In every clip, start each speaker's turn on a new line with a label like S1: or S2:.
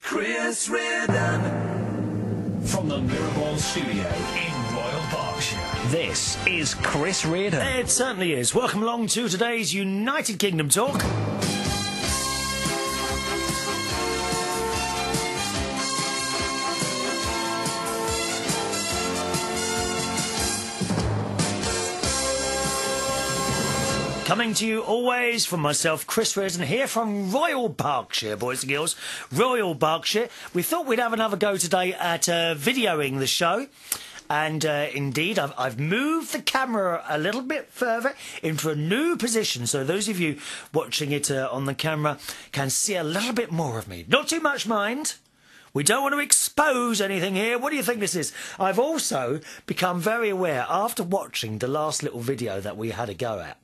S1: Chris Reardon. From the Mirrorball studio in Royal Berkshire.
S2: This is Chris Reardon.
S3: It certainly is. Welcome along to today's United Kingdom talk. Coming to you always from myself, Chris Reardon, here from Royal Berkshire, boys and girls. Royal Berkshire. We thought we'd have another go today at videoing the show. And indeed, I've moved the camera a little bit further into a new position. So those of you watching it on the camera can see a little bit more of me. Not too much, mind. We don't want to expose anything here. What do you think this is? I've also become very aware, after watching the last little video that we had a go at,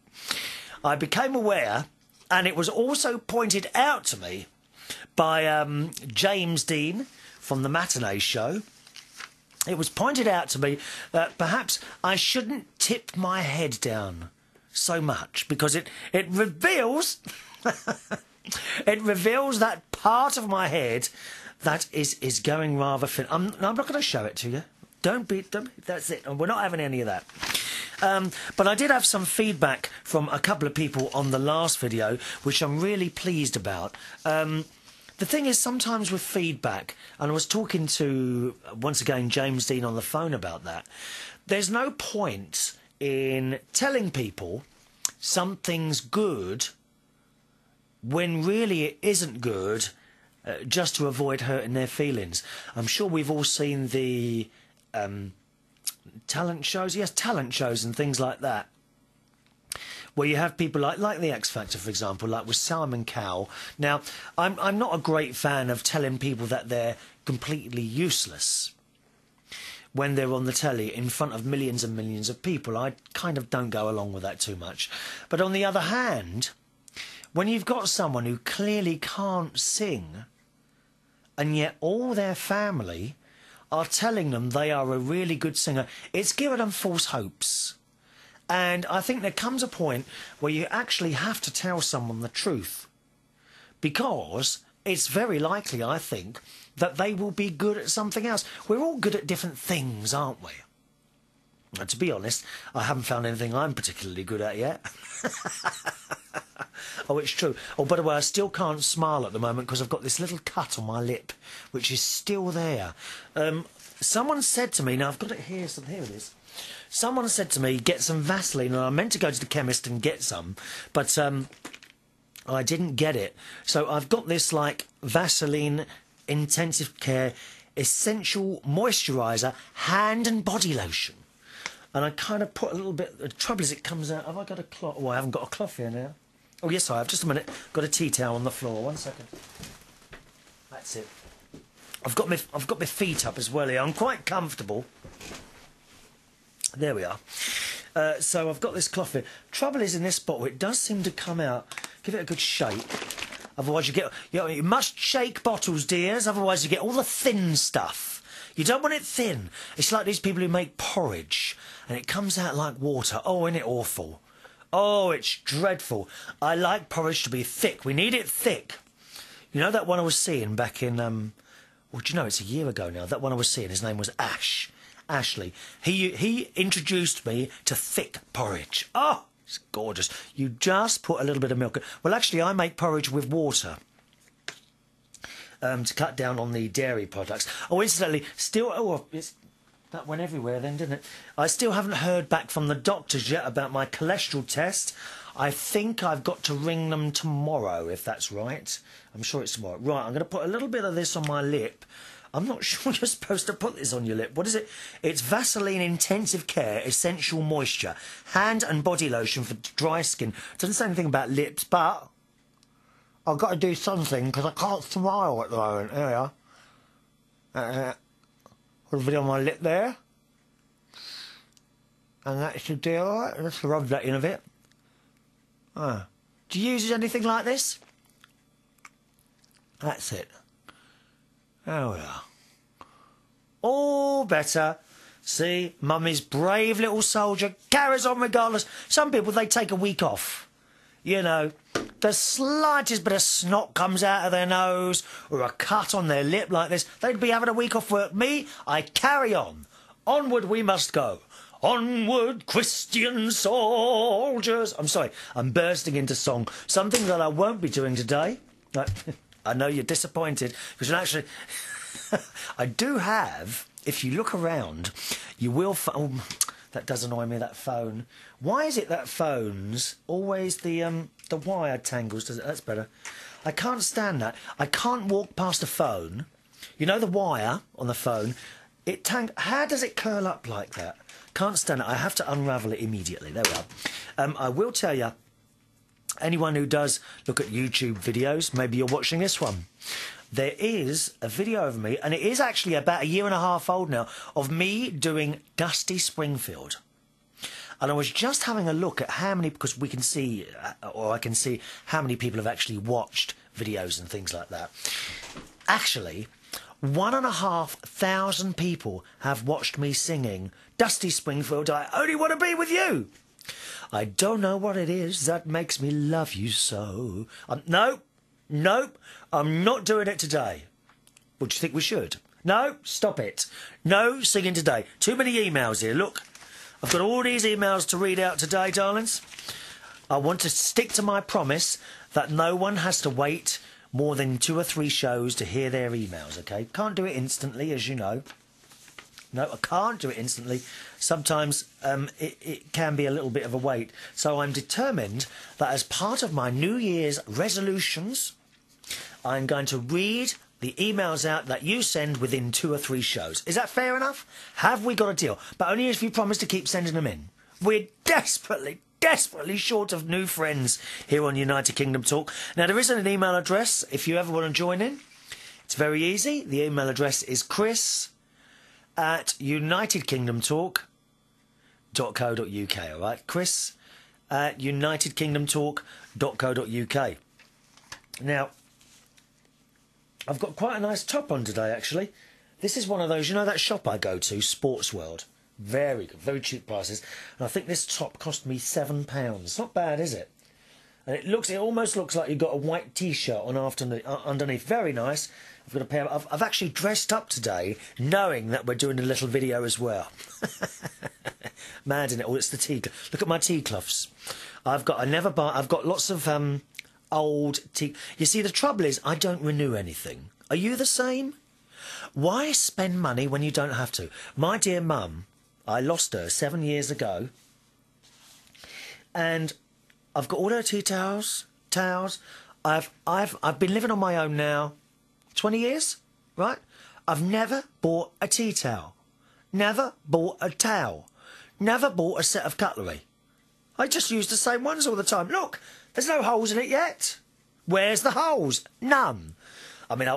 S3: I became aware, and it was also pointed out to me by James Dean from the Matinee Show. It was pointed out to me that perhaps I shouldn't tip my head down so much because it reveals it reveals that part of my head that is going rather thin. I'm not going to show it to you. Don't be. That's it. We're not having any of that. But I did have some feedback from a couple of people on the last video, which I'm really pleased about. The thing is, sometimes with feedback, and I was talking to, once again, James Dean on the phone about that, there's no point in telling people something's good when really it isn't good, just to avoid hurting their feelings. I'm sure we've all seen the talent shows, yes, talent shows and things like that, where you have people like the X Factor, for example, like with Simon Cowell. Now, I'm not a great fan of telling people that they're completely useless when they're on the telly in front of millions and millions of people. I kind of don't go along with that too much. But on the other hand, when you've got someone who clearly can't sing, and yet all their family are telling them they are a really good singer, it's given them false hopes. And I think there comes a point where you actually have to tell someone the truth, because it's very likely, I think, that they will be good at something else. We're all good at different things, aren't we? And to be honest, I haven't found anything I'm particularly good at yet. Oh, it's true. Oh, by the way, I still can't smile at the moment because I've got this little cut on my lip, which is still there. Someone said to me, now I've got it here, so here it is. Someone said to me, get some Vaseline, and I meant to go to the chemist and get some, but I didn't get it. So I've got this, like, Vaseline Intensive Care Essential Moisturiser Hand and Body Lotion. And I kind of put a little bit... The trouble is it comes out... Have I got a cloth? Oh, I haven't got a cloth here now. Oh, yes, I have. Just a minute. Got a tea towel on the floor. 1 second. That's it. I've got my feet up as well here. I'm quite comfortable. There we are. So I've got this cloth here. Trouble is, in this bottle, it does seem to come out. Give it a good shake. Otherwise you get... You must shake bottles, dears. Otherwise you get all the thin stuff. You don't want it thin. It's like these people who make porridge and it comes out like water. Oh, isn't it awful? Oh, it's dreadful. I like porridge to be thick. We need it thick. You know that one I was seeing back in... well, do you know, it's a year ago now. That one I was seeing, his name was Ashley. He introduced me to thick porridge. Oh, it's gorgeous. You just put a little bit of milk in. Well, actually, I make porridge with water. To cut down on the dairy products. Oh, incidentally, that went everywhere then, didn't it? I still haven't heard back from the doctors yet about my cholesterol test. I think I've got to ring them tomorrow, if that's right. I'm sure it's tomorrow. Right, I'm going to put a little bit of this on my lip. I'm not sure you're supposed to put this on your lip. What is it? It's Vaseline Intensive Care Essential Moisture Hand and Body Lotion for dry skin. Doesn't say anything about lips, but I've got to do something because I can't smile at the moment. There we are. Put a bit on my lip there. And that should do alright. Let's rub that in a bit. Ah. Do you use anything like this? That's it. There we are. All better. See, Mummy's brave little soldier carries on regardless. Some people, they take a week off. You know, the slightest bit of snot comes out of their nose or a cut on their lip like this, they'd be having a week off work. Me, I carry on. Onward we must go. Onward, Christian soldiers. I'm sorry, I'm bursting into song. Something that I won't be doing today. I know you're disappointed, because actually, I do have, if you look around, you will... Oh, that does annoy me, that phone. Why is it that phones always the wire tangles? That's better. I can't stand that. I can't walk past a phone. You know the wire on the phone? How does it curl up like that? Can't stand it. I have to unravel it immediately. There we are. I will tell you, anyone who does look at YouTube videos, maybe you're watching this one. There is a video of me, and it is actually about 1.5 years old now, of me doing Dusty Springfield. And I was just having a look at how many, because we can see, or I can see how many people have actually watched videos and things like that. Actually, 1,500 people have watched me singing Dusty Springfield, I Only Want to Be With You. I don't know what it is that makes me love you so. Nope, I'm not doing it today. What do you think we should? No, stop it. No singing today. Too many emails here. Look, I've got all these emails to read out today, darlings. I want to stick to my promise that no one has to wait more than 2 or 3 shows to hear their emails, OK? Can't do it instantly, as you know. No, I can't do it instantly. Sometimes it can be a little bit of a wait. So I'm determined that as part of my New Year's resolutions, I'm going to read the emails out that you send within 2 or 3 shows. Is that fair enough? Have we got a deal? But only if you promise to keep sending them in. We're desperately short of new friends here on United Kingdom Talk. Now, there isn't an email address if you ever want to join in. It's very easy. The email address is chris@unitedkingdomtalk.co.uk, all right? chris@unitedkingdomtalk.co.uk. Now, I've got quite a nice top on today, actually. This is one of those, you know that shop I go to, Sports World? Very good, very cheap prices. And I think this top cost me £7. Not bad, is it? And it almost looks like you've got a white T-shirt on underneath. Very nice. I've got a pair. I've actually dressed up today, knowing that we're doing a little video as well. Mad, isn't it? Oh, it's the tea. Look at my tea cloths. I've got lots of old tea. You see, the trouble is, I don't renew anything. Are you the same? Why spend money when you don't have to? My dear mum, I lost her 7 years ago, and I've got all her tea towels. I've been living on my own now 20 years, right? I've never bought a tea towel. Never bought a towel. Never bought a set of cutlery. I just use the same ones all the time. Look, there's no holes in it yet. Where's the holes? None. I mean,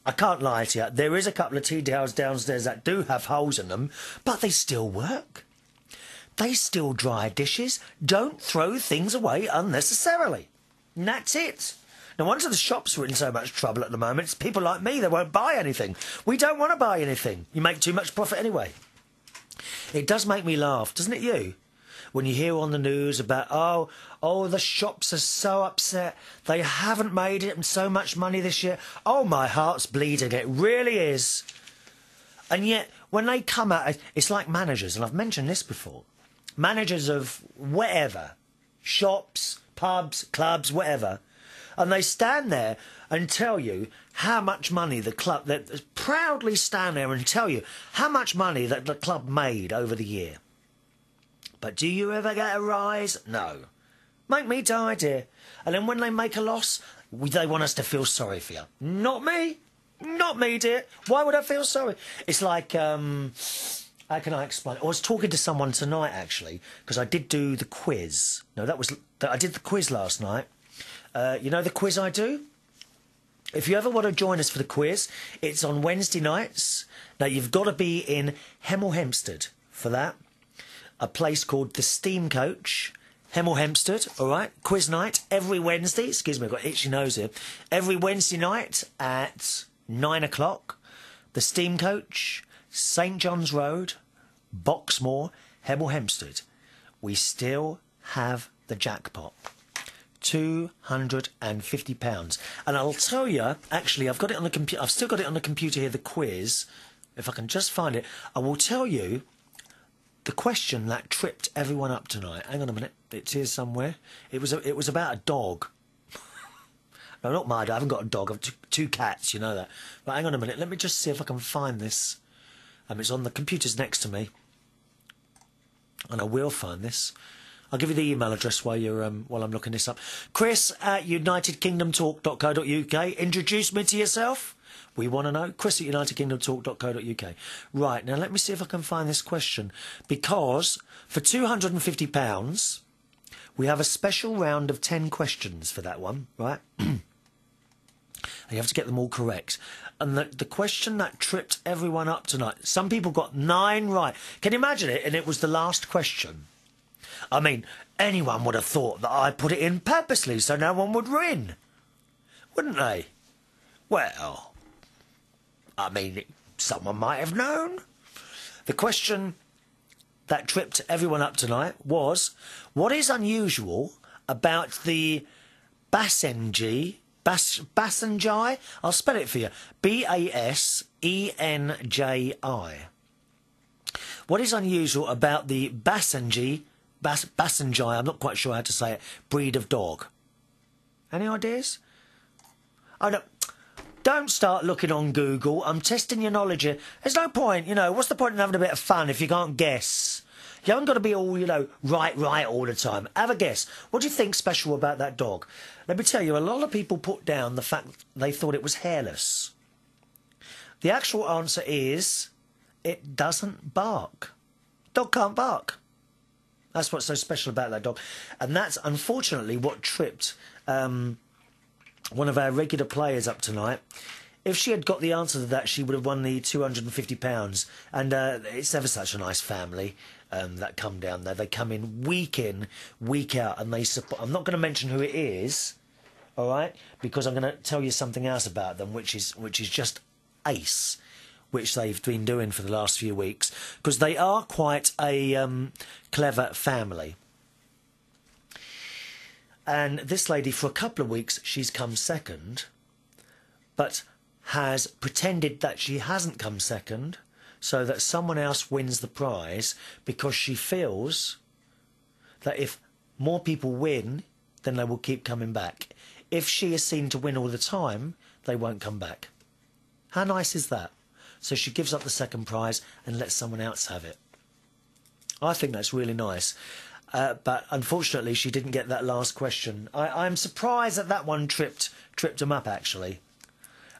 S3: I can't lie to you. There is a couple of tea towels downstairs that do have holes in them, but they still work. They still dry dishes. Don't throw things away unnecessarily. And that's it. No wonder the shops are in so much trouble at the moment. It's people like me that won't buy anything. We don't want to buy anything. You make too much profit anyway. It does make me laugh, doesn't it you? When you hear on the news about, oh, the shops are so upset. They haven't made it so much money this year. Oh, my heart's bleeding. It really is. And yet, when they come out, it's like managers, and I've mentioned this before. Managers of whatever, shops, pubs, clubs, whatever, and they stand there and tell you how much money the club, that proudly stand there and tell you how much money that the club made over the year. But do you ever get a rise? No. Make me die, dear. And then when they make a loss, they want us to feel sorry for you. Not me. Not me, dear. Why would I feel sorry? It's like, how can I explain? I was talking to someone tonight, actually, because I did do the quiz. No, I did the quiz last night. You know the quiz I do? If you ever want to join us for the quiz, it's on Wednesday nights. Now, you've got to be in Hemel Hempstead for that. A place called the Steam Coach, Hemel Hempstead, all right? Quiz night every Wednesday. Excuse me, I've got an itchy nose here. Every Wednesday night at 9 o'clock. The Steam Coach, St John's Road, Boxmoor, Hemel Hempstead. We still have the jackpot. £250. And I'll tell you, actually, I've got it on the computer. I've still got it on the computer here, the quiz. If I can just find it, I will tell you the question that tripped everyone up tonight. Hang on a minute, it's here somewhere. It was about a dog. No, not my dog. I haven't got a dog. I've two cats, you know that. But hang on a minute. Let me just see if I can find this. It's on the computer's next to me, and I will find this. I'll give you the email address while I'm looking this up. Chris@UnitedKingdomTalk.co.uk. Introduce me to yourself. We want to know. Chris@UnitedKingdomTalk.co.uk. Right, now let me see if I can find this question. Because for £250, we have a special round of 10 questions for that one, right? And you have to get them all correct. And the question that tripped everyone up tonight, some people got 9 right. Can you imagine it? And it was the last question. I mean, anyone would have thought that I put it in purposely so no one would win. Wouldn't they? Well, I mean, someone might have known. The question that tripped everyone up tonight was, what is unusual about the Basenji? I'll spell it for you. Basenji. What is unusual about the Basenji, I'm not quite sure how to say it, breed of dog? Any ideas? Oh, no. Don't start looking on Google. I'm testing your knowledge here. There's no point, you know. What's the point in having a bit of fun if you can't guess? You haven't got to be all, you know, right all the time. Have a guess. What do you think's special about that dog? Let me tell you, a lot of people put down the fact they thought it was hairless. The actual answer is it doesn't bark. Dog can't bark. That's what's so special about that dog. And that's unfortunately what tripped one of our regular players up tonight. If she had got the answer to that, she would have won the £250. And it's ever such a nice family that come down there. They come in, week out, and they support. I'm not going to mention who it is, all right, because I'm going to tell you something else about them, which is just ace, which they've been doing for the last few weeks, because they are quite a clever family. And this lady, for a couple of weeks, she's come second, but has pretended that she hasn't come second so that someone else wins the prize, because she feels that if more people win, then they will keep coming back. If she is seen to win all the time, they won't come back. How nice is that? So she gives up the second prize and lets someone else have it. I think that's really nice. But unfortunately, she didn't get that last question. I'm surprised that one tripped them up, actually,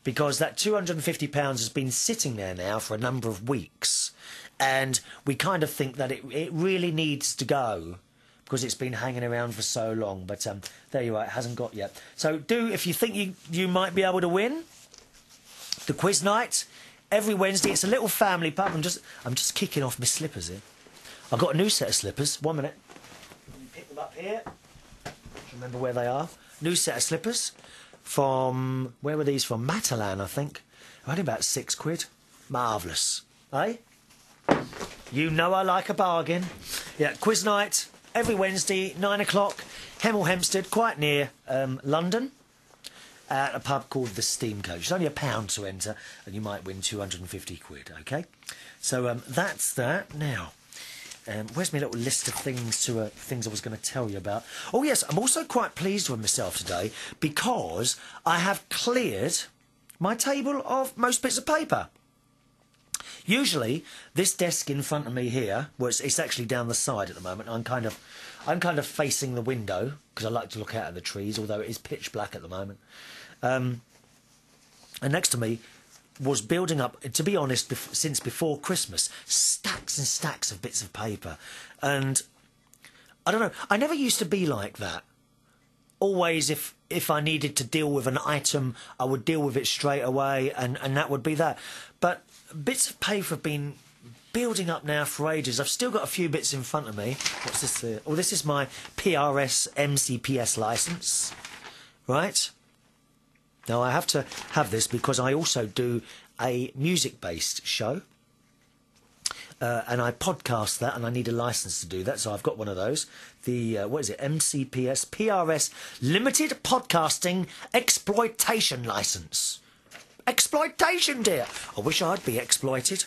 S3: because that £250 has been sitting there now for a number of weeks, and we kind of think that it really needs to go because it's been hanging around for so long. But there you are, it hasn't got yet. So if you think you might be able to win the quiz night every Wednesday, it's a little family pub. I'm just kicking off my slippers here. I've got a new set of slippers. 1 minute. Pick them up here. Remember where they are. New set of slippers from, where were these from? Matalan, I think. Only about £6. Marvellous. Eh? You know I like a bargain. Yeah, quiz night every Wednesday, 9 o'clock. Hemel Hempstead, quite near London, at a pub called the Steam Coach. It's only £1 to enter, and you might win £250, okay? So that's that. Now, where's my little list of things I was going to tell you about? Oh, yes, I'm also quite pleased with myself today because I have cleared my table of most bits of paper. Usually, this desk in front of me here, well, it's actually down the side at the moment. I'm kind of facing the window because I like to look out at the trees, although it is pitch black at the moment. And next to me was building up, to be honest, since before Christmas, stacks and stacks of bits of paper. And I don't know, I never used to be like that. Always, if I needed to deal with an item, I would deal with it straight away, and that would be that. But bits of paper have been building up now for ages. I've still got a few bits in front of me. What's this here? Oh, this is my PRS MCPS licence. Right? Now, I have to have this because I also do a music-based show. and I podcast that, and I need a license to do that, so I've got one of those. The, what is it, MCPS, PRS, Limited Podcasting Exploitation License. Exploitation, dear! I wish I'd be exploited.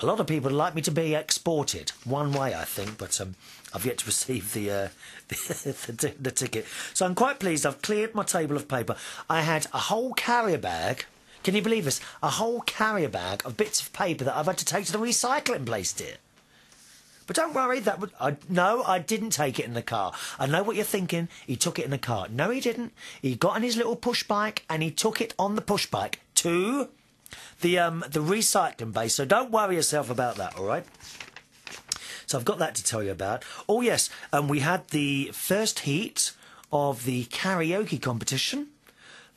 S3: A lot of people would like me to be exported, one way, I think, but I've yet to receive the ticket. So I'm quite pleased. I've cleared my table of paper. I had a whole carrier bag. Can you believe this? A whole carrier bag of bits of paper that I've had to take to the recycling place, dear. But don't worry, no, I didn't take it in the car. I know what you're thinking. He took it in the car. No, he didn't. He got on his little push bike and he took it on the push bike to the recycling base. So don't worry yourself about that, all right? So I've got that to tell you about. Oh, yes, we had the first heat of the karaoke competition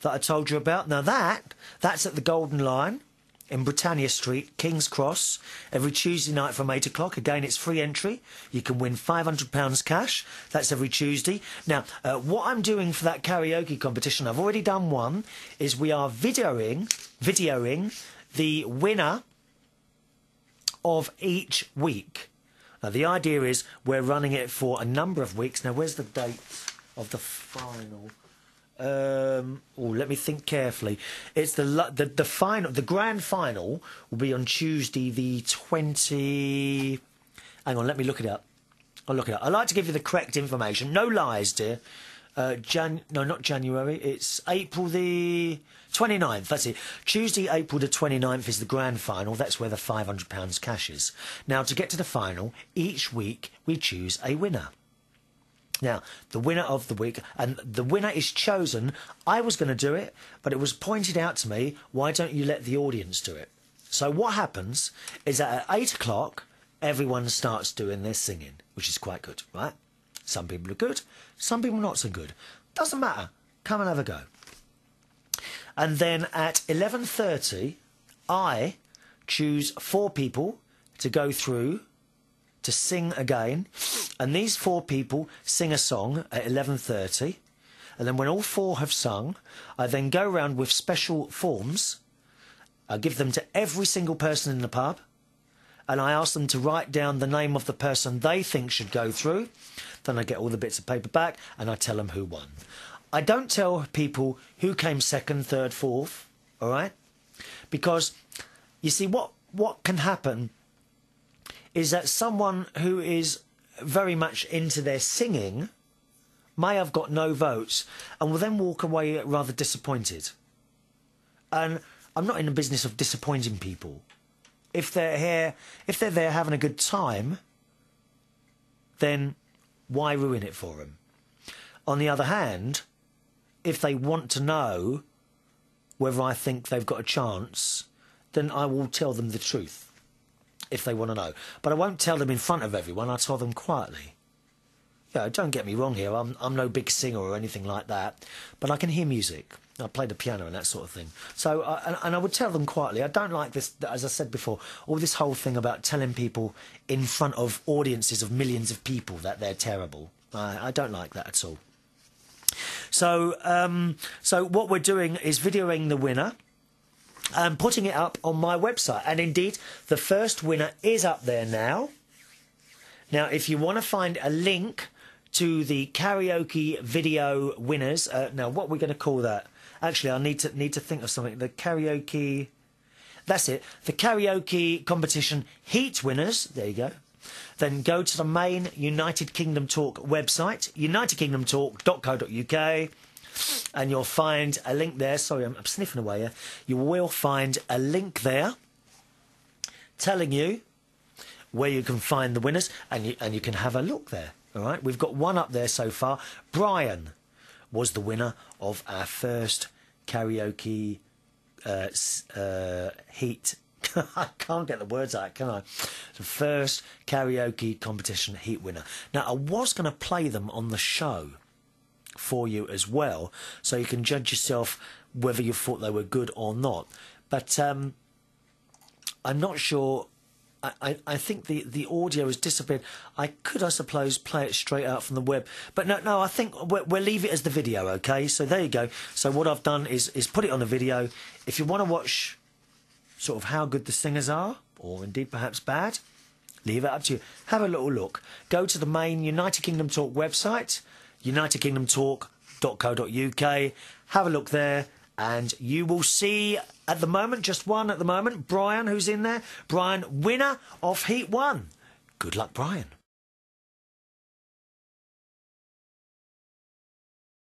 S3: that I told you about. Now that's at the Golden Lion in Britannia Street, King's Cross, every Tuesday night from 8 o'clock. Again, it's free entry. You can win £500 cash. That's every Tuesday. Now, what I'm doing for that karaoke competition, I've already done one, is we are videoing the winner of each week. Now, the idea is we're running it for a number of weeks. Now, where's the date of the final? Let me think carefully. It's the final. The grand final will be on Tuesday, the 20. Hang on, let me look it up. I'll look it up. I like to give you the correct information. No lies, dear. No, not January. It's April the 29th. That's it. Tuesday, April the 29th is the grand final. That's where the £500 cash is. Now, to get to the final, each week we choose a winner. Now, the winner of the week, and the winner is chosen. I was going to do it, but it was pointed out to me, why don't you let the audience do it? So what happens is that at 8 o'clock, everyone starts doing their singing, which is quite good, right? Some people are good, some people not so good. Doesn't matter. Come and have a go. And then at 11:30, I choose 4 people to go through to sing again, and these 4 people sing a song at 11:30, and then when all 4 have sung, I then go around with special forms. I give them to every single person in the pub, and I ask them to write down the name of the person they think should go through. Then I get all the bits of paper back, and I tell them who won. I don't tell people who came second, third, fourth, all right? Because, you see, what can happen is that someone who is very much into their singing may have got no votes and will then walk away rather disappointed. And I'm not in the business of disappointing people. If they're there having a good time, then why ruin it for them? On the other hand, if they want to know whether I think they've got a chance, then I will tell them the truth. If they want to know. But I won't tell them in front of everyone, I'll tell them quietly. Yeah, don't get me wrong here, I'm no big singer or anything like that, but I can hear music. I play the piano and that sort of thing. So, and I would tell them quietly. I don't like this, as I said before, all this whole thing about telling people in front of audiences of millions of people that they're terrible. I don't like that at all. So, so what we're doing is videoing the winner and putting it up on my website. And indeed, the first winner is up there now. Now, if you want to find a link to the karaoke video winners, now what we're going to call that? Actually, I need to think of something. The karaoke, that's it. The karaoke competition heat winners. There you go. Then go to the main United Kingdom Talk website, unitedkingdomtalk.co.uk. And you'll find a link there. Sorry, I'm sniffing away here. You will find a link there telling you where you can find the winners, and you can have a look there. All right, we've got one up there so far. Brian was the winner of our first karaoke heat. I can't get the words out, can I? The first karaoke competition heat winner. Now, I was going to play them on the show for you as well, so you can judge yourself whether you thought they were good or not. But I'm not sure. I think the audio has disappeared. I could, I suppose, play it straight out from the web. But no, I think we'll leave it as the video, okay? So there you go. So what I've done is put it on a video. If you want to watch sort of how good the singers are, or indeed perhaps bad, Leave it up to you. Have a little look. Go to the main United Kingdom Talk website, unitedkingdomtalk.co.uk. Have a look there, and you will see at the moment, just one at the moment, Brian, who's in there. Brian, winner of Heat 1. Good luck, Brian.